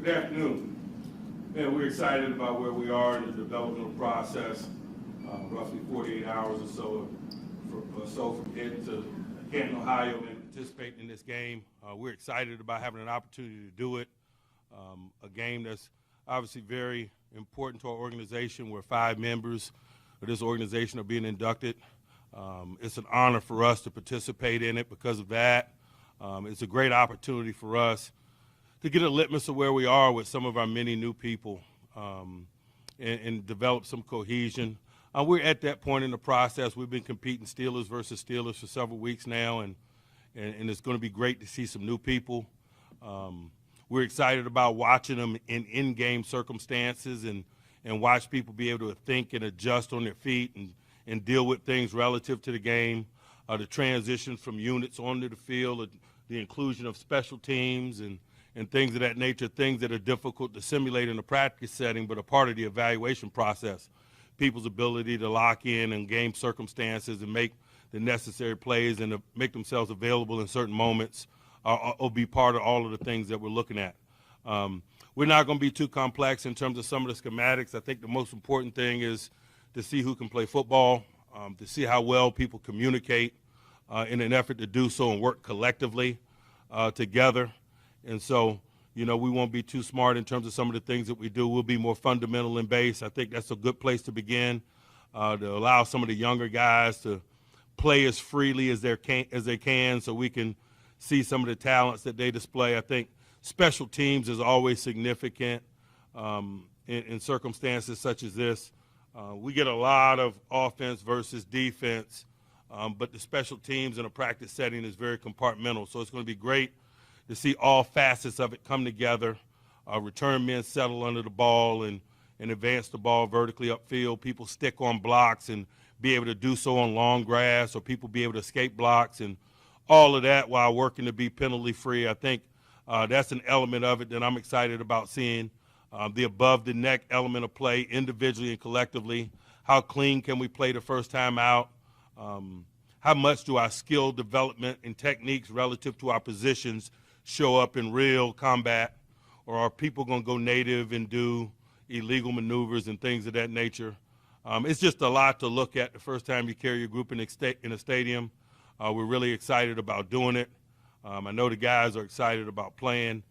Good afternoon. Man, we're excited about where we are in the developmental process. Roughly 48 hours or so from getting to Canton, Ohio, and participating in this game. We're excited about having an opportunity to do it. A game that's obviously very important to our organization, where 5 members of this organization are being inducted. It's an honor for us to participate in it because of that. It's a great opportunity for us to get a litmus of where we are with some of our many new people and develop some cohesion. We're at that point in the process. We've been competing Steelers versus Steelers for several weeks now, and it's going to be great to see some new people. We're excited about watching them in in-game circumstances and watch people be able to think and adjust on their feet and deal with things relative to the game, the transitions from units onto the field, the inclusion of special teams and things of that nature, things that are difficult to simulate in a practice setting but a part of the evaluation process. People's ability to lock in game circumstances and make the necessary plays and to make themselves available in certain moments will be part of all of the things that we're looking at. We're not going to be too complex in terms of some of the schematics. I think the most important thing is to see who can play football, to see how well people communicate in an effort to do so and work collectively together. And so, we won't be too smart in terms of some of the things that we do. We'll be more fundamental in base. I think that's a good place to begin, to allow some of the younger guys to play as freely as they can so we can see some of the talents that they display. I think special teams is always significant in circumstances such as this. We get a lot of offense versus defense, but the special teams in a practice setting is very compartmental. So it's going to be great to see all facets of it come together, return men settle under the ball and advance the ball vertically upfield, people stick on blocks and be able to do so on long grass, or people be able to escape blocks, and all of that while working to be penalty-free. I think that's an element of it that I'm excited about seeing, the above-the-neck element of play individually and collectively. How clean can we play the first time out? How much do our skill development and techniques relative to our positions show up in real combat, or are people going to go native and do illegal maneuvers and things of that nature? It's just a lot to look at the first time you carry a group in a stadium. We're really excited about doing it. I know the guys are excited about playing.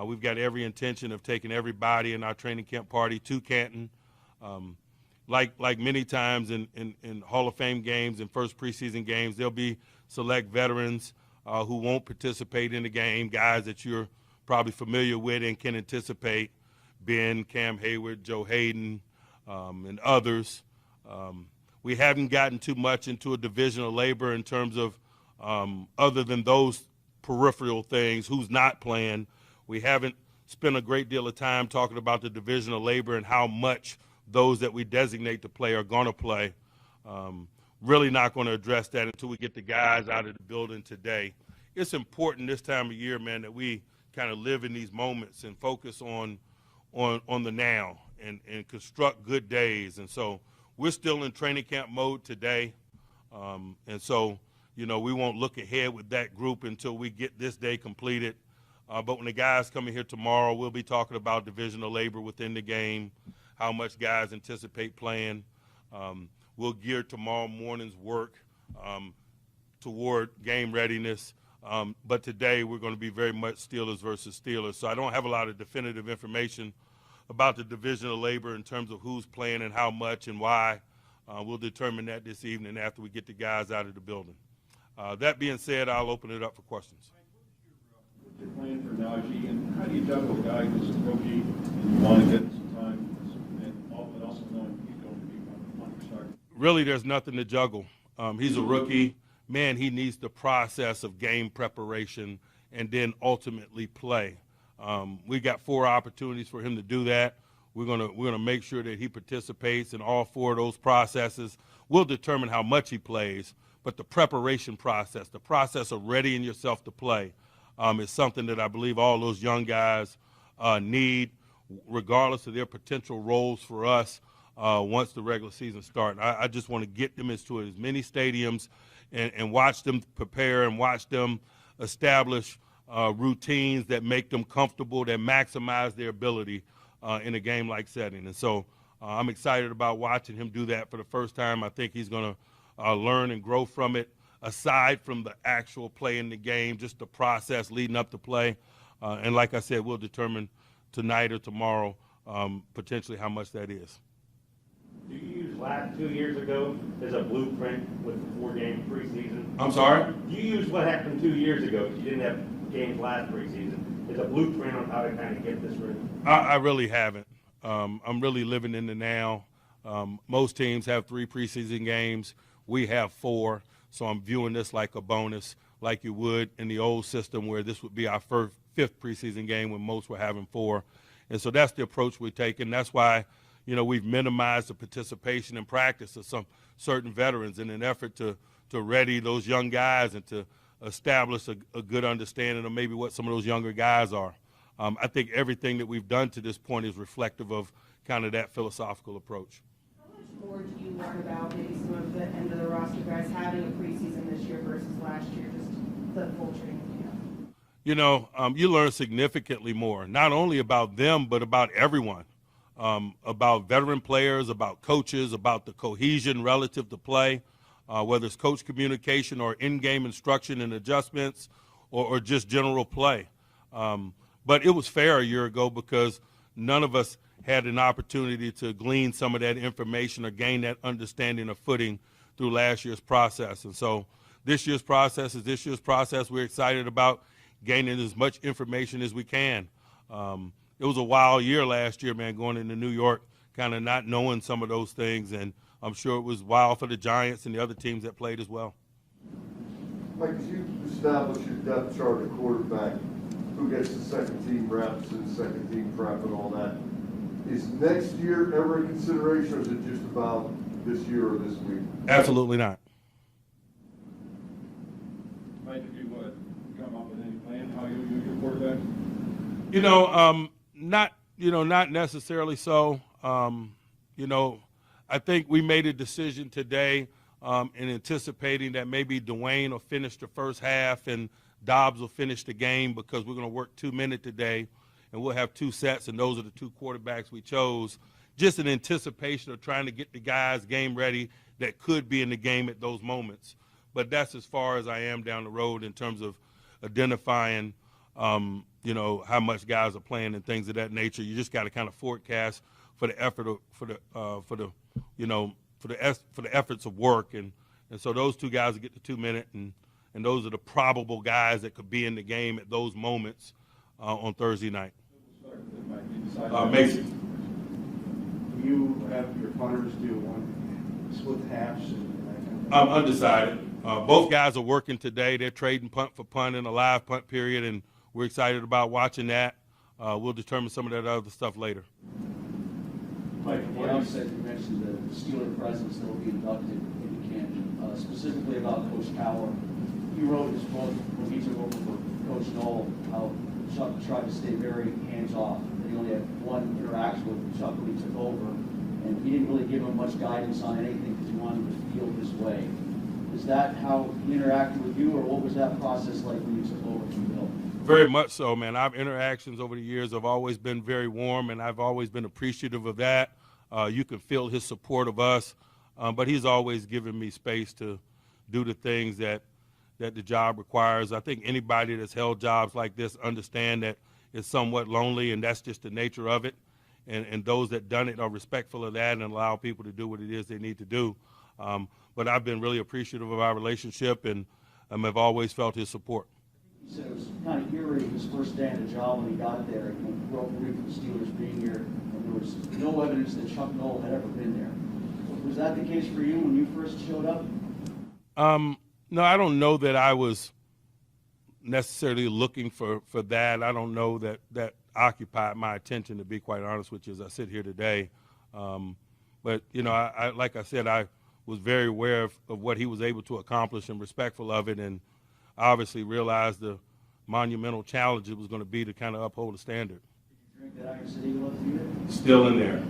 We've got every intention of taking everybody in our training camp party to Canton. Like many times in Hall of Fame games and first preseason games, there'll be select veterans who won't participate in the game, guys that you're probably familiar with and can anticipate, Ben, Cam Hayward, Joe Hayden, and others. We haven't gotten too much into a division of labor in terms of other than those peripheral things, who's not playing. We haven't spent a great deal of time talking about the division of labor and how much those that we designate to play are going to play. Really not going to address that until we get the guys out of the building today. It's important this time of year, man, that we kind of live in these moments and focus on the now and construct good days. And so we're still in training camp mode today. And so, we won't look ahead with that group until we get this day completed. But when the guys come in here tomorrow, we'll be talking about division of labor within the game, how much guys anticipate playing. We'll gear tomorrow morning's work toward game readiness. But today we're going to be very much Steelers versus Steelers. So I don't have a lot of definitive information about the division of labor in terms of who's playing and how much and why. We'll determine that this evening after we get the guys out of the building. That being said, I'll open it up for questions. What's your plan for Najee, and how do you juggle a guy who's a rookie and you want to get some time, but also knowing he's going to be on your start? Really, there's nothing to juggle. He's a rookie. Man, he needs the process of game preparation and then ultimately play. We got 4 opportunities for him to do that. We're gonna make sure that he participates in all 4 of those processes. We'll determine how much he plays, but the preparation process, the process of readying yourself to play, is something that I believe all those young guys need, regardless of their potential roles for us once the regular season starts. I just want to get them into as many stadiums and watch them prepare and watch them establish routines that make them comfortable, that maximize their ability in a game-like setting. And so I'm excited about watching him do that for the first time. I think he's going to learn and grow from it, aside from the actual play in the game, just the process leading up to play. And like I said, we'll determine tonight or tomorrow potentially how much that is. Do you use last 2 years ago as a blueprint with the 4-game preseason? I'm sorry? Do you use what happened 2 years ago, if you didn't have games last preseason, as a blueprint on how to kind of get this ready? I really haven't. I'm really living in the now. Most teams have 3 preseason games. We have 4, so I'm viewing this like a bonus, like you would in the old system where this would be our 5th preseason game when most were having 4. And so that's the approach we're taking. That's why, we've minimized the participation in practice of some certain veterans in an effort to ready those young guys and to establish a good understanding of maybe what some of those younger guys are. I think everything that we've done to this point is reflective of kind of that philosophical approach. How much more do you learn about maybe some of the end of the roster guys having a preseason this year versus last year, just the full training camp? You learn significantly more, not only about them, but about everyone, about veteran players, about coaches, about the cohesion relative to play, whether it's coach communication or in-game instruction and adjustments or just general play. But it was fair a year ago because none of us had an opportunity to glean some of that information or gain that understanding of footing through last year's process. And so this year's process is this year's process. We're excited about gaining as much information as we can. It was a wild year last year, man, going into New York, kind of not knowing some of those things. And I'm sure it was wild for the Giants and the other teams that played as well. Mike, as you establish your depth chart at quarterback, who gets the second team reps and second team prep and all that, is next year ever a consideration, or is it just about this year or this week? Absolutely not. Mike, have you come up with any plan how you use your quarterback? Not necessarily so. I think we made a decision today in anticipating that maybe Dwayne will finish the first half and Dobbs will finish the game because we're going to work 2-minute today, and we'll have 2 sets, and those are the 2 quarterbacks we chose, just in anticipation of trying to get the guys game ready that could be in the game at those moments. But that's as far as I am down the road in terms of identifying, how much guys are playing and things of that nature. You just got to kind of forecast for the effort for the efforts of work, and so those 2 guys will get the 2-minute, and those are the probable guys that could be in the game at those moments on Thursday night. Mason. Do you have your punters do one split halves and that kind of thing? I'm undecided. Both guys are working today. They're trading punt for punt in a live punt period, and we're excited about watching that. We'll determine some of that other stuff later. Mike, at the outset, you mentioned the Steeler presence that will be inducted into Canton, specifically about Coach Cowler. He wrote his book when he took over for Coach Knoll, how Chuck tried to stay very hands-off. He only had one interaction with Chuck when he took over, and he didn't really give him much guidance on anything because he wanted him to feel his way. Is that how he interacted with you, or what was that process like when you took over from Bill? Very much so, man. Our interactions over the years have always been very warm, and I've always been appreciative of that. You can feel his support of us, but he's always given me space to do the things that the job requires. I think anybody that's held jobs like this understand that it's somewhat lonely, and that's just the nature of it. And those that done it are respectful of that and allow people to do what it is they need to do. But I've been really appreciative of our relationship, and have always felt his support. He said it was kind of eerie his first day on the job when he got there. He broke away from the Steelers being here, and there was no evidence that Chuck Knoll had ever been there. Was that the case for you when you first showed up? No, I don't know that I was necessarily looking for that. I don't know that occupied my attention, to be quite honest with you, as I sit here today. But, I like I said, I was very aware of what he was able to accomplish and respectful of it, and obviously realized the monumental challenge it was going to be to kind of uphold the standard. Did you drink that Iron City Eagle after you did? Still in there.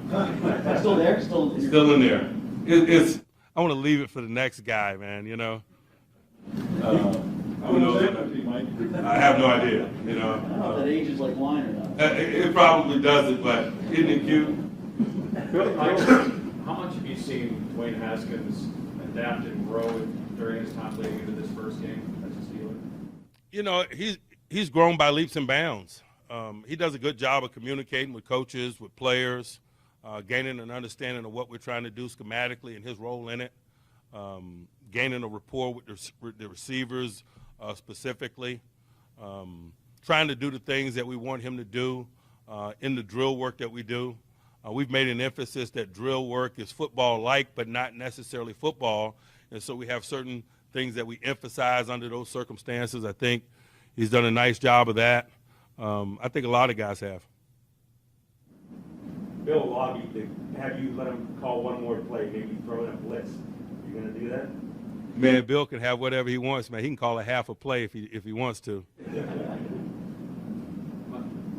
Still there? Still in there. I want to leave it for the next guy, man, How was that, Mike? Mike? I have no idea, you I don't know if that know. age is like wine or not. It probably doesn't, but isn't it cute? Bill, How much have you seen Dwayne Haskins adapt and grow during his time leading into this first game as a Steeler? You know, he's grown by leaps and bounds. He does a good job of communicating with coaches, with players, gaining an understanding of what we're trying to do schematically and his role in it, gaining a rapport with the receivers specifically, trying to do the things that we want him to do in the drill work that we do. We've made an emphasis that drill work is football-like, but not necessarily football, and so we have certain things that we emphasize under those circumstances. I think he's done a nice job of that. I think a lot of guys have. Bill lobbied to have you let him call one more play, maybe throw in a blitz. You gonna do that? Man, Bill can have whatever he wants, man. He can call a half a play if he wants to.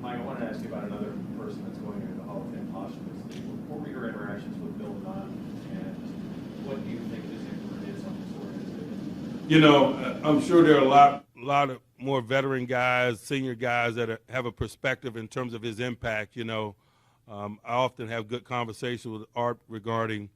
Mike, I wanted to ask you about another person that's going into the Hall of Fame posthumously. What were your interactions with Bill Don, and what do you think his input is on this organization? You know, I'm sure there are a lot of more veteran guys, senior guys that have a perspective in terms of his impact. You know, I often have good conversations with Art regarding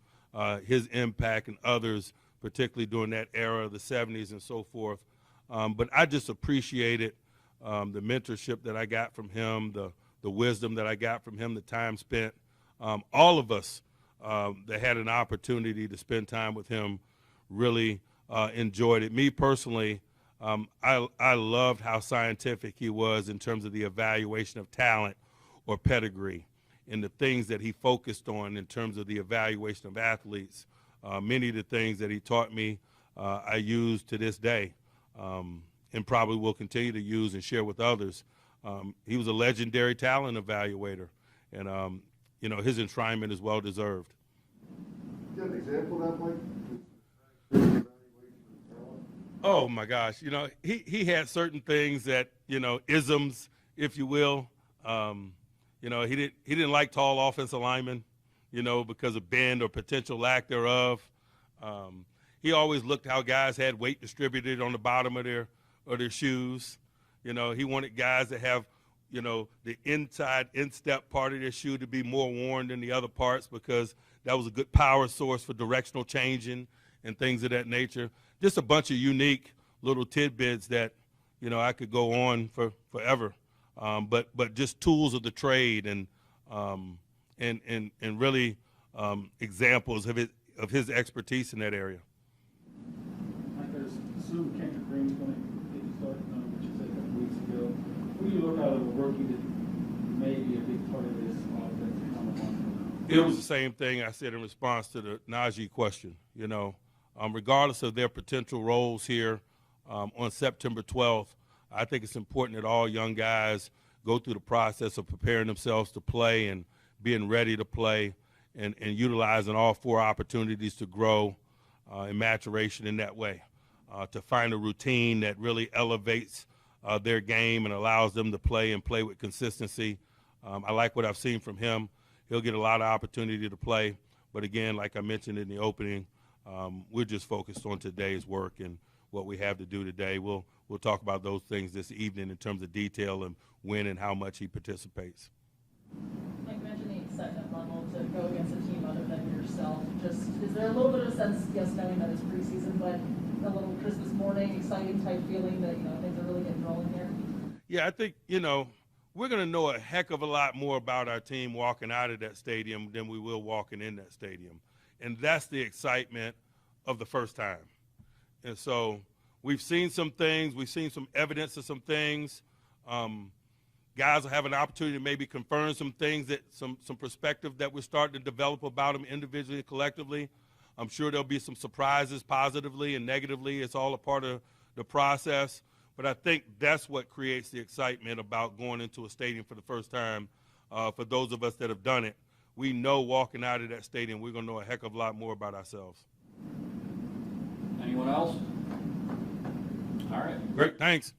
his impact and others, particularly during that era of the 70s and so forth. But I just appreciated the mentorship that I got from him, the wisdom that I got from him, the time spent. All of us that had an opportunity to spend time with him really enjoyed it. Me personally, I loved how scientific he was in terms of the evaluation of talent or pedigree and the things that he focused on in terms of the evaluation of athletes. Many of the things that he taught me I use to this day and probably will continue to use and share with others. He was a legendary talent evaluator, and you know, his enshrinement is well deserved. You have an example of that, Mike? Oh my gosh, you know, he had certain things that, you know, isms, if you will. You know, he didn't like tall offensive linemen, you know, because of bend or potential lack thereof. He always looked how guys had weight distributed on the bottom of their shoes. You know, he wanted guys to have, you know, the inside instep part of their shoe to be more worn than the other parts because that was a good power source for directional changing and things of that nature. Just a bunch of unique little tidbits that, you know, I could go on for forever. But just tools of the trade and really examples of his expertise in that area. Mike, there's soon Canton Green's going to get you started, which you said a couple weeks ago. What do you look out of a rookie that may be a big part of this offense coming on? It was the same thing I said in response to the Najee question. You know, regardless of their potential roles here on September 12th, I think it's important that all young guys go through the process of preparing themselves to play and being ready to play and utilizing all four opportunities to grow in maturation in that way, to find a routine that really elevates their game and allows them to play and play with consistency. I like what I've seen from him. He'll get a lot of opportunity to play. But again, like I mentioned in the opening, we're just focused on today's work and what we have to do today. We'll talk about those things this evening in terms of detail and when and how much he participates. Mike mentioned the excitement level to go against a team other than yourself. Just is there a little bit of a sense, yes, knowing that it's preseason, but a little Christmas morning exciting type feeling that, you know, things are really getting rolling here? Yeah, I think, you know, we're going to know a heck of a lot more about our team walking out of that stadium than we will walking in that stadium. And that's the excitement of the first time. And so we've seen some things. We've seen some evidence of some things. Guys will have an opportunity to maybe confirm some things, that some perspective that we're starting to develop about them individually and collectively. I'm sure there'll be some surprises positively and negatively. It's all a part of the process. But I think that's what creates the excitement about going into a stadium for the first time. For those of us that have done it, we know walking out of that stadium, we're going to know a heck of a lot more about ourselves. Anyone else? All right. Great, thanks.